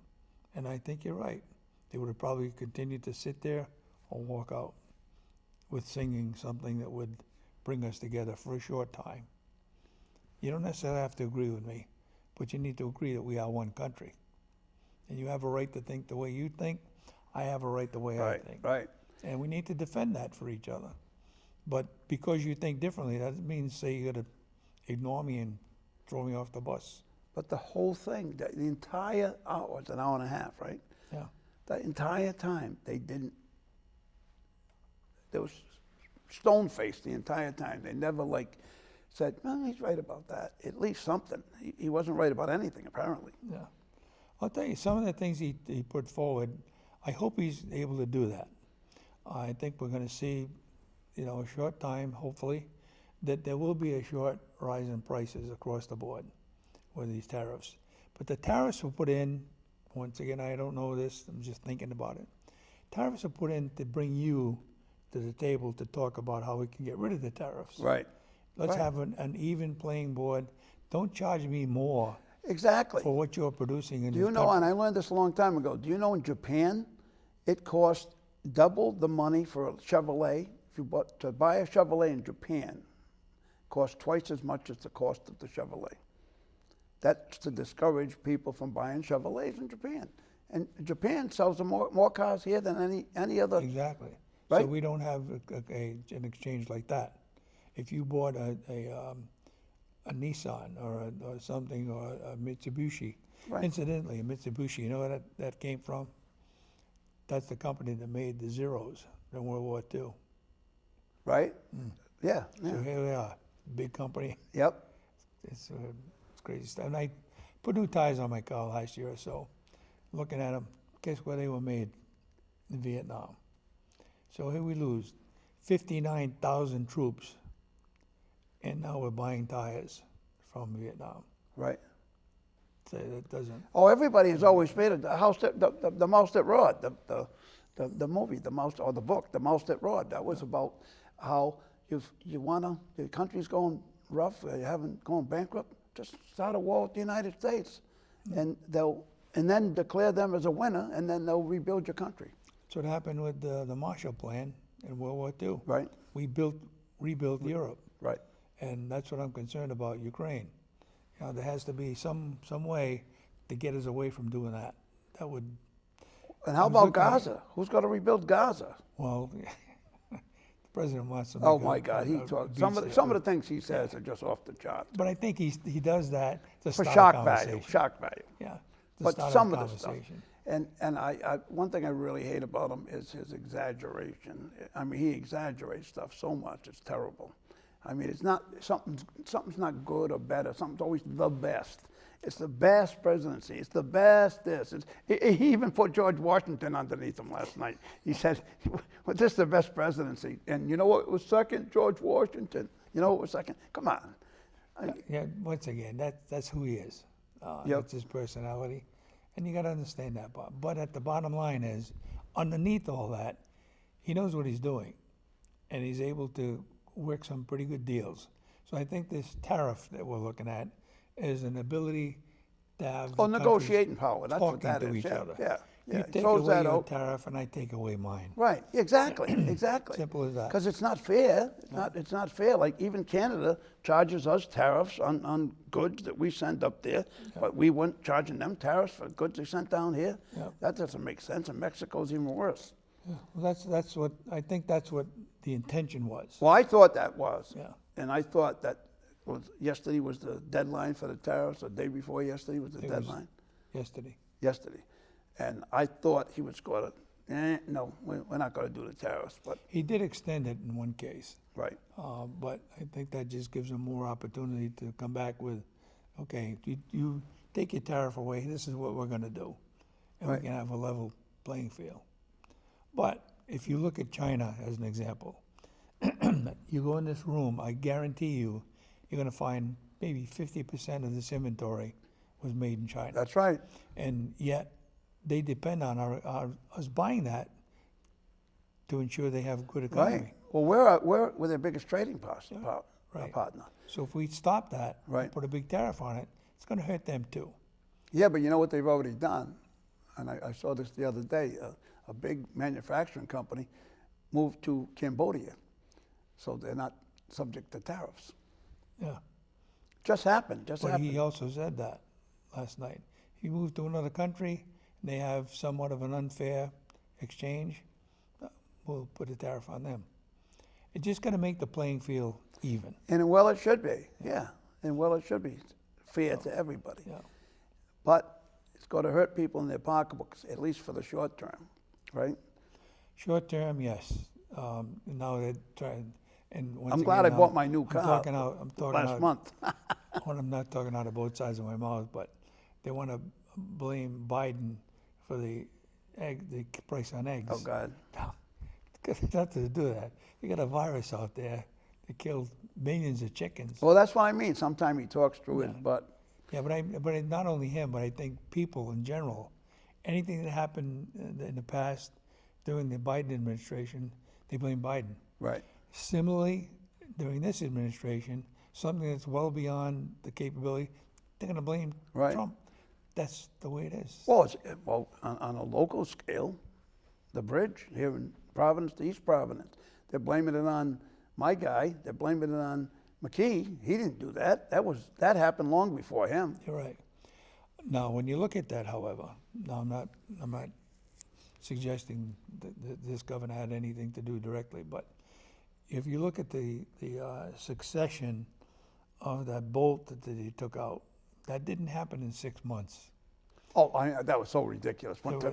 And I think you're right. They would have probably continued to sit there or walk out with singing something that would bring us together for a short time. You don't necessarily have to agree with me, but you need to agree that we are one country. And you have a right to think the way you think. I have a right the way I Right, think. right. And we need to defend that for each other. But because you think differently, that doesn't mean say you gotta ignore me and throw me off the bus. But the whole thing, the entire hour, it's an hour and a half, right? Yeah, The entire time, they was stone-faced the entire time. They never said, well, he's right about that. At least something. He wasn't right about anything, apparently. yeah. I'll tell you, some of the things he put forward, I hope he's able to do that. I think we're gonna see, a short time, hopefully, that there will be a short rise in prices across the board with these tariffs. But the tariffs were put in, once again, I don't know this, I'm just thinking about it. Tariffs are put in to bring you to the table to talk about how we can get rid of the tariffs. Right. Let's Right. have an even playing board. Don't charge me more Exactly. for what you're producing in Do this you know, country. and I learned this a long time ago, do you know in Japan, it cost double the money for a Chevrolet? To buy a Chevrolet in Japan, costs twice as much as the cost of the Chevrolet. That's to discourage people from buying Chevrolets in Japan. And Japan sells more cars here than any other. Exactly. So Right. we don't have an exchange like that. If you bought a Nissan or something, or a Mitsubishi, Right. incidentally, a Mitsubishi, you know where that came from? That's the company that made the Zeros in World War II. Right? Yeah. So Yeah. here we are, big company. Yep. It's crazy stuff. And I put new tires on my car last year or so. Looking at them, guess where they were made? In Vietnam. So here we lose 59,000 troops, and now we're buying tires from Vietnam. Right. So that doesn't. Oh, everybody has always made it. The Mouse That Roared, the movie, the mouse, or the book, The Mouse That Roared. That was about how the country's going rough, going bankrupt. Just start a war with the United States, and then declare them as a winner, and then they'll rebuild your country. That's what happened with the Marshall Plan in World War II. Right. We rebuilt Europe, Right. and that's what I'm concerned about Ukraine. There has to be some way to get us away from doing that. That would. And how I was about looking at- Gaza? Who's going to rebuild Gaza? Well, the president wants to. Oh make my God, he a talks. beast Some there. of the things he says are just off the charts. But I think he does that to For start a shock conversation. value. Shock value. Yeah, to But start some a of the stuff. conversation. And one thing I really hate about him is his exaggeration. I mean, he exaggerates stuff so much, it's terrible. I mean, it's not, something's not good or better, something's always the best. It's the best presidency, it's the best this. He even put George Washington underneath him last night. He said, well, this is the best presidency. And you know what was second? George Washington. You know what was second? Come on. Yeah, once again, that's who he is. Yep. That's his personality. And you got to understand that. But at the bottom line is, underneath all that, he knows what he's doing. And he's able to work some pretty good deals. So I think this tariff that we're looking at is an ability to have the countries negotiating power, that's what talking that to is. each Yeah, other. yeah. You It take throws away that your out. tariff and I take away mine. Right, exactly, exactly. Simple as that. Because it's not fair. It's not fair. Like even Canada charges us tariffs on goods that we send up there, but we weren't charging them tariffs for goods they sent down here. Yeah. That doesn't make sense. And Mexico's even worse. Yeah. Well, that's what I think. That's what the intention was. Well, I thought that was. Yeah. And I thought that yesterday was the deadline for the tariffs. The day before yesterday was the It was deadline. Yesterday. And I thought he was going to, no, we're not going to do the tariffs. But He did extend it in one case. right. But I think that just gives them more opportunity to come back with, okay, you take your tariff away, this is what we're gonna do. And Right. we can have a level playing field. But if you look at China as an example, you go in this room, I guarantee you, you're gonna find maybe 50% of this inventory was made in China. That's right. And yet, they depend on us buying that to ensure they have a good economy. Right. Well, we're their biggest trading right. partner. So if we stop that, and Right. put a big tariff on it, it's going to hurt them too. Yeah, but you know what they've already done? And I saw this the other day. A big manufacturing company moved to Cambodia, so they're not subject to tariffs. Yeah. Just happened. But he also said that last night. He moved to another country, and they have somewhat of an unfair exchange, we'll put a tariff on them. It's just got to make the playing field even. And well, it should be, yeah. And well, it should be fair to everybody. Yeah. But it's going to hurt people in their pocketbooks, at least for the short term, right? Short term, yes. Now they're trying, and once I'm glad I again, bought my new I'm car talking out. I'm talking last out. month. Well, I'm not talking out of both sides of my mouth, but they want to blame Biden for the price on eggs. Oh, God. No, it's got nothing to do with that. You got a virus out there that killed millions of chickens. Well, that's what I mean. Sometimes he talks through it, but Yeah, but not only him, but I think people in general. Anything that happened in the past during the Biden administration, they blame Biden. right. Similarly, during this administration, something that's well beyond the capability, they're going to blame Right. Trump. That's the way it is. Well, on a local scale, the bridge here in Providence to East Providence, they're blaming it on my guy. They're blaming it on McKee. He didn't do that. That happened long before him. You're right. Now, when you look at that, however, now I'm not suggesting that this governor had anything to do directly, but if you look at the succession of that bolt that he took out, that didn't happen in 6 months. Oh, that was so ridiculous. There were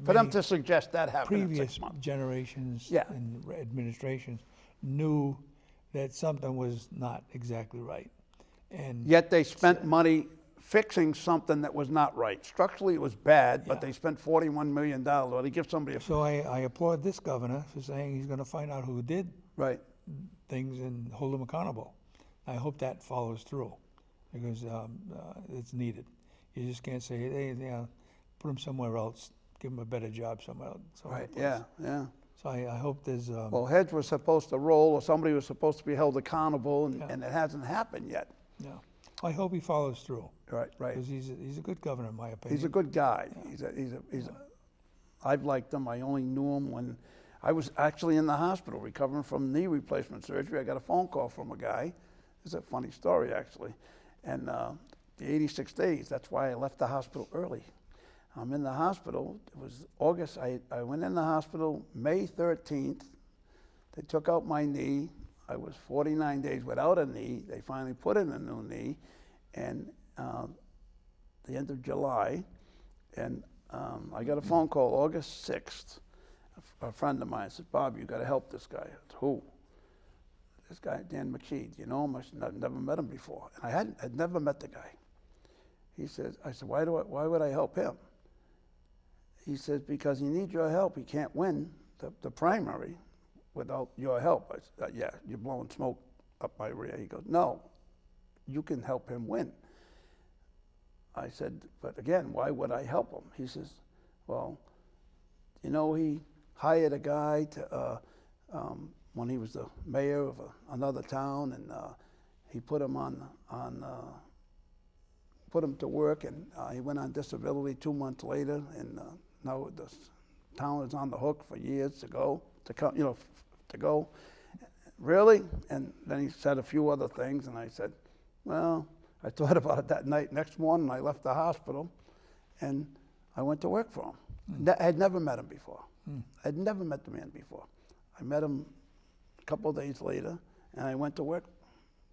For them to suggest that happened in Previous 6 months. generations Yeah. and administrations knew that something was not exactly right. And Yet they spent money fixing something that was not right. Structurally, it was bad, but Yeah. they spent $41 million. Well, they give somebody a... so I applaud this governor for saying he's going to find out who did Right. things and hold them accountable. I hope that follows through because it's needed. You just can't say, hey, put them somewhere else, give them a better job somewhere else. Right, yeah, yeah. So I hope there's, Well, heads were supposed to roll, or somebody was supposed to be held accountable, Yeah. and it hasn't happened yet. yeah. I hope he follows through Right, right. because he's a good governor in my opinion. He's a good guy. I've liked him. I only knew him when I was actually in the hospital recovering from knee replacement surgery. I got a phone call from a guy. It's a funny story, actually. And the 86 days, that's why I left the hospital early. I'm in the hospital. It was August. I went in the hospital May 13th. They took out my knee. I was 49 days without a knee. They finally put in a new knee. And the end of July. And I got a phone call August 6th. A friend of mine said, Bob, you got to help this guy. I said, who? This guy, Dan McKee. Do you know him? I said, I've never met him before. And I'd never met the guy. He says, I said, why would I help him? He says, because he needs your help. He can't win the primary without your help. I said, yeah, you're blowing smoke up my rear. He goes, no, you can help him win. I said, but again, why would I help him? He says, well, you know, he hired a guy to, when he was the mayor of another town, and he put him put him to work, and he went on disability 2 months later, and now the town is on the hook for years to go. Really? And then he said a few other things, and I said, well, I thought about it that night. Next morning, I left the hospital, and I went to work for him. I had never met him before. I'd never met the man before. I met him a couple of days later, and I went to work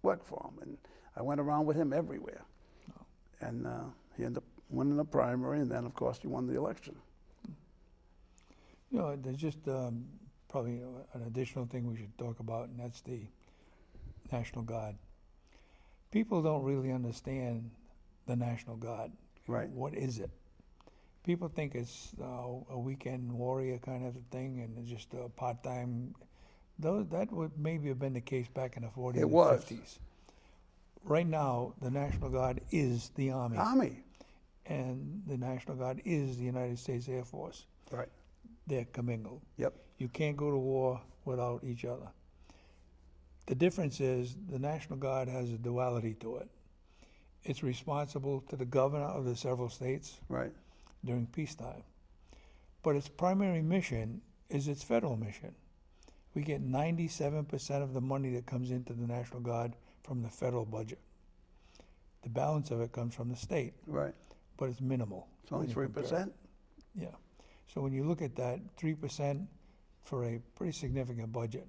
for him, and I went around with him everywhere. And he ended up winning the primary, and then, of course, he won the election. You know, there's just probably an additional thing we should talk about, and that's the National Guard. People don't really understand the National Guard. Right. What is it? People think it's a weekend warrior kind of a thing, and it's just a part-time. That would maybe have been the case back in the 40s It and was. 50s. Right now, the National Guard is the Army. Army. And the National Guard is the United States Air Force. Right. They're commingled. Yep. You can't go to war without each other. The difference is the National Guard has a duality to it. It's responsible to the governor of the several states Right. during peacetime. But its primary mission is its federal mission. We get 97% of the money that comes into the National Guard from the federal budget. The balance of it comes from the state, Right. but it's minimal. It's only when you compare it. 3%. Yeah. So when you look at that, 3% for a pretty significant budget.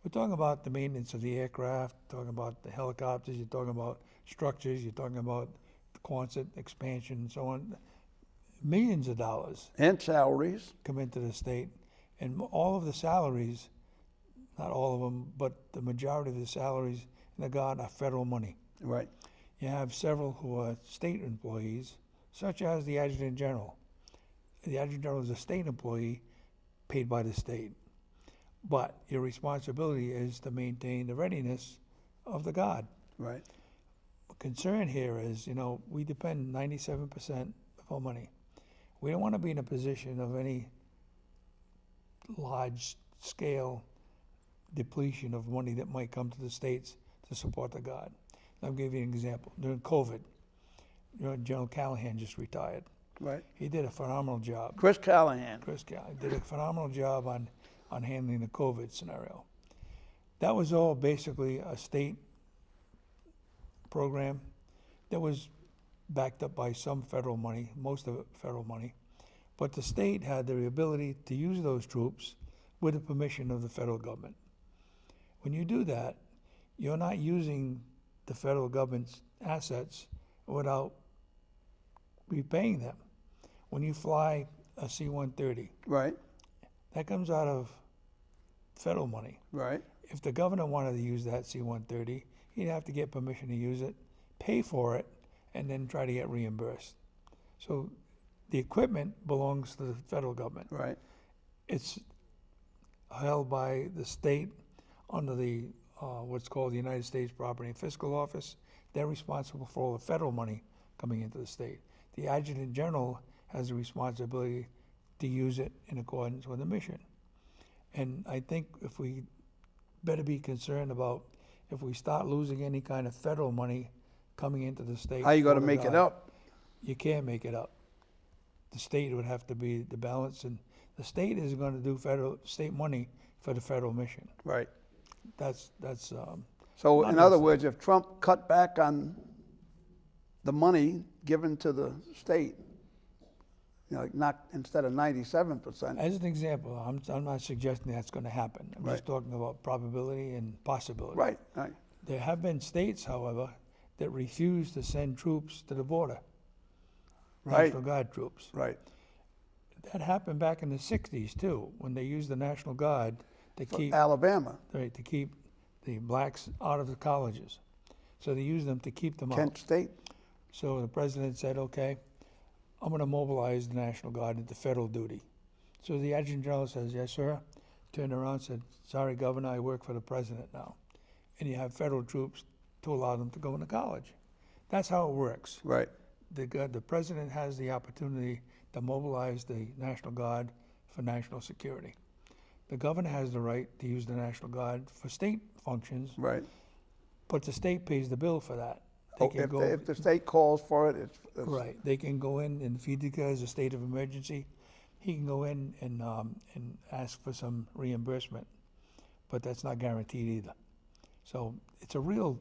We're talking about the maintenance of the aircraft, talking about the helicopters, you're talking about structures, you're talking about the Quonset expansion and so on. Millions of dollars And salaries. come into the state, and all of the salaries, not all of them, but the majority of the salaries in the Guard are federal money. Right. You have several who are state employees, such as the Adjutant General. The Adjutant General is a state employee paid by the state. But your responsibility is to maintain the readiness of the Guard. Right. The concern here is, we depend 97% of our money. We don't want to be in a position of any large-scale depletion of money that might come to the states to support the Guard. I'll give you an example. During COVID, General Callahan just retired. Right. He did a phenomenal job. Chris Callahan. Chris Callahan did a phenomenal job on handling the COVID scenario. That was all basically a state program that was backed up by some federal money, most of it federal money. But the state had the ability to use those troops with the permission of the federal government. When you do that, you're not using the federal government's assets without repaying them. When you fly a C-130, Right. that comes out of federal money. Right. If the governor wanted to use that C-130, he'd have to get permission to use it, pay for it, and then try to get reimbursed. So the equipment belongs to the federal government. Right. It's held by the state under the what's called the United States Property and Fiscal Office. They're responsible for all the federal money coming into the state. The Adjutant General has the responsibility to use it in accordance with the mission. And I think if we better be concerned about if we start losing any kind of federal money coming into the state. How you going to for the make it Guard, up? You can't make it up. The state would have to be the balance, and the state is going to do state money for the federal mission. Right. That's So Not in other necessarily. words, if Trump cut back on the money given to the state, not instead of 97%. as an example. I'm not suggesting that's going to happen. I'm Right. just talking about probability and possibility. Right. Right. There have been states, however, that refuse to send troops to the border. Right. National Guard troops. Right. That happened back in the 60s too, when they used the National Guard to keep Alabama, the blacks out of the colleges. So they used them to keep them out. Kent State. So the president said, okay, I'm going to mobilize the National Guard into federal duty. So the Adjutant General says, yes, sir. Turned around and said, sorry, Governor, I work for the president now. And you have federal troops to allow them to go into college. That's how it works. Right. The president has the opportunity to mobilize the National Guard for national security. The governor has the right to use the National Guard for state functions, Right. but the state pays the bill for that. They Oh, can if, go, if the state calls for it, it's right, they can go in, and if he declares a state of emergency, he can go in and ask for some reimbursement, but that's not guaranteed either. So it's a real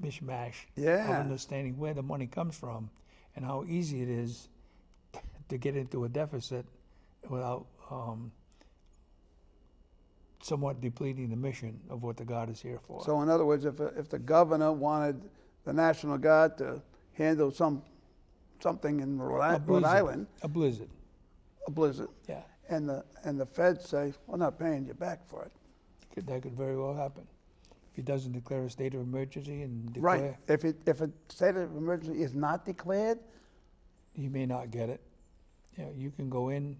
mishmash of Yeah. understanding where the money comes from and how easy it is to get into a deficit without somewhat depleting the mission of what the Guard is here for. So in other words, if the governor wanted the National Guard to handle something in Rhode Island, A blizzard, a blizzard, yeah. and the feds say, we're not paying you back for it. That could very well happen. If he doesn't declare a state of emergency and declare, Right. If a state of emergency is not declared, he may not get it. You can go in,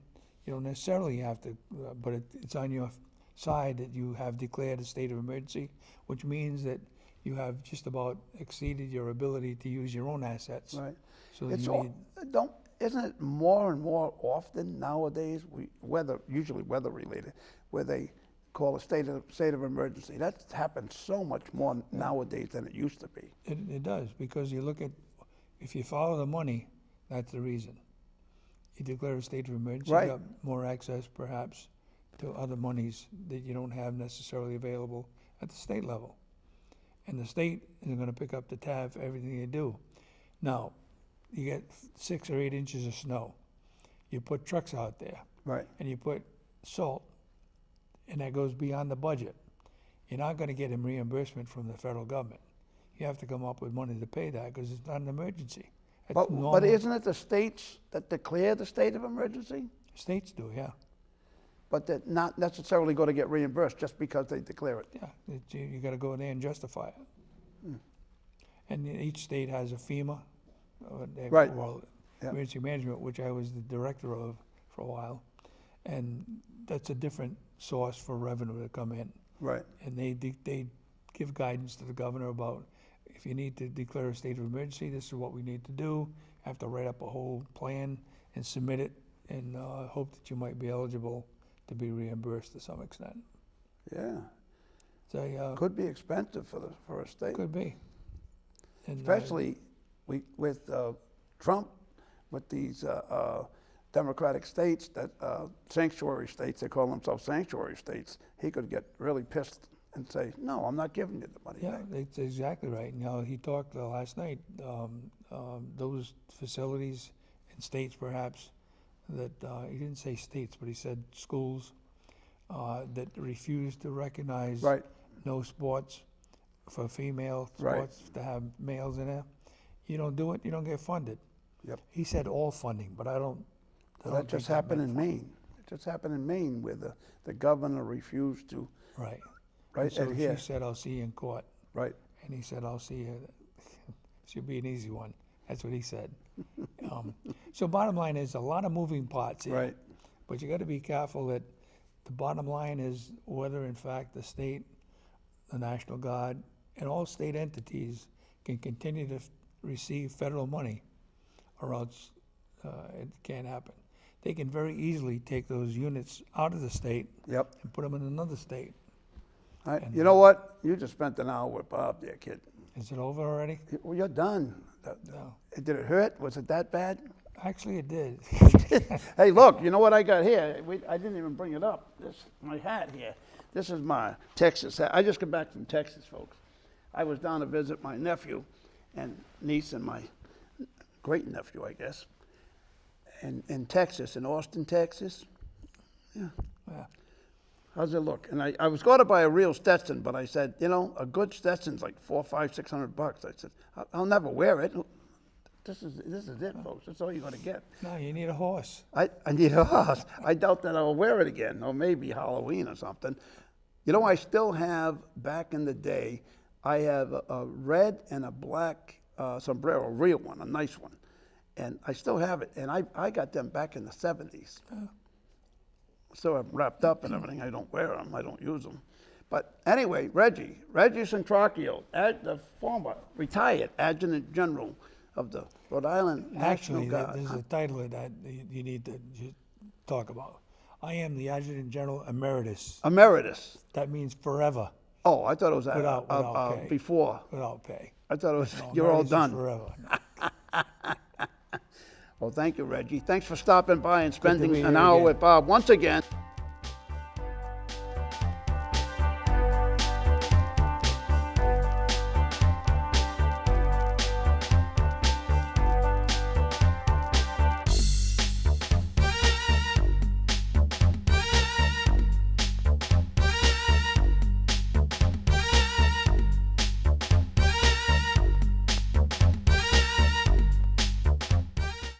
you don't necessarily have to, but it's on your side that you have declared a state of emergency, which means that you have just about exceeded your ability to use your own assets. right? So that It's you all, need, isn't it more and more often nowadays, usually weather related, where they call a state of emergency? That's happened so much more nowadays than it used to be. it does, because you look at, if you follow the money, that's the reason. You declare a state of emergency, Right. you have more access perhaps to other monies that you don't have necessarily available at the state level. And the state is going to pick up the tab for everything you do. Now, you get 6 or 8 inches of snow. you put trucks out there, Right. and you put salt, and that goes beyond the budget, you're not gonna get a reimbursement from the federal government. You have to come up with money to pay that, because it's not an emergency. It's But normal. isn't it the states that declare the state of emergency? States do, yeah. But they're not necessarily going to get reimbursed just because they declare it. Yeah, you gotta go there and justify it. And each state has a FEMA, Right. well, Yeah. emergency management, which I was the director of for a while. And that's a different source for revenue to come in. Right. And they give guidance to the governor about, if you need to declare a state of emergency, this is what we need to do. Have to write up a whole plan and submit it, and hope that you might be eligible to be reimbursed to some extent. Yeah. So, Could be expensive for a state. could be. And, Especially with Trump, with these democratic states, that sanctuary states, they call themselves sanctuary states, he could get really pissed and say, no, I'm not giving you the money Yeah, back. that's exactly right. Now, he talked last night, those facilities in states perhaps, that, he didn't say states, but he said schools, that refuse to recognize Right. no sports for female Right. sports to have males in there. You don't do it, you don't get funded. Yep. He said all funding, but I don't Well, that think just happened meant in Maine. It just happened in Maine where the governor refused to, Right. right, So adhere. she said, I'll see you in court. Right. And he said, I'll see you. Should be an easy one. That's what he said. So bottom line is, a lot of moving parts here. Right. But you got to be careful that the bottom line is whether in fact the state, the National Guard, and all state entities can continue to receive federal money, or else it can't happen. They can very easily take those units out of the state Yep. and put them in another state. You know what? You just spent an hour with Bob there, kid. Is it over already? Well, you're done. No. Did it hurt? Was it that bad? Actually, it did. Hey, look, you know what I got here? I didn't even bring it up. My hat here. This is my Texas hat. I just got back from Texas, folks. I was down to visit my nephew and niece and my great-nephew, I guess, in Texas, in Austin, Texas. Yeah. Yeah. How's it look? And I was going to buy a real Stetson, but I said, you know, a good Stetson's like $400, $500, $600. I said, I'll never wear it. This is it, folks. That's all you're going to get. No, you need a horse. I need a horse. I doubt that I'll wear it again, or maybe Halloween or something. You know, I still have, back in the day, I have a red and a black sombrero, a real one, a nice one. And I still have it. And I got them back in the 70s. So I'm wrapped up and everything. I don't wear them. I don't use them. But anyway, Reggie Centracchio, the former retired Adjutant General of the Rhode Island National Actually, Guard. there's a title that you need to talk about. I am the Adjutant General Emeritus. Emeritus. That means forever, Oh, I thought it was Without pay. before. without pay. I thought it was, No, you're all emeritus is done. Forever. Well, thank you, Reggie. Thanks for stopping by and be spending here an hour again. with Bob once again.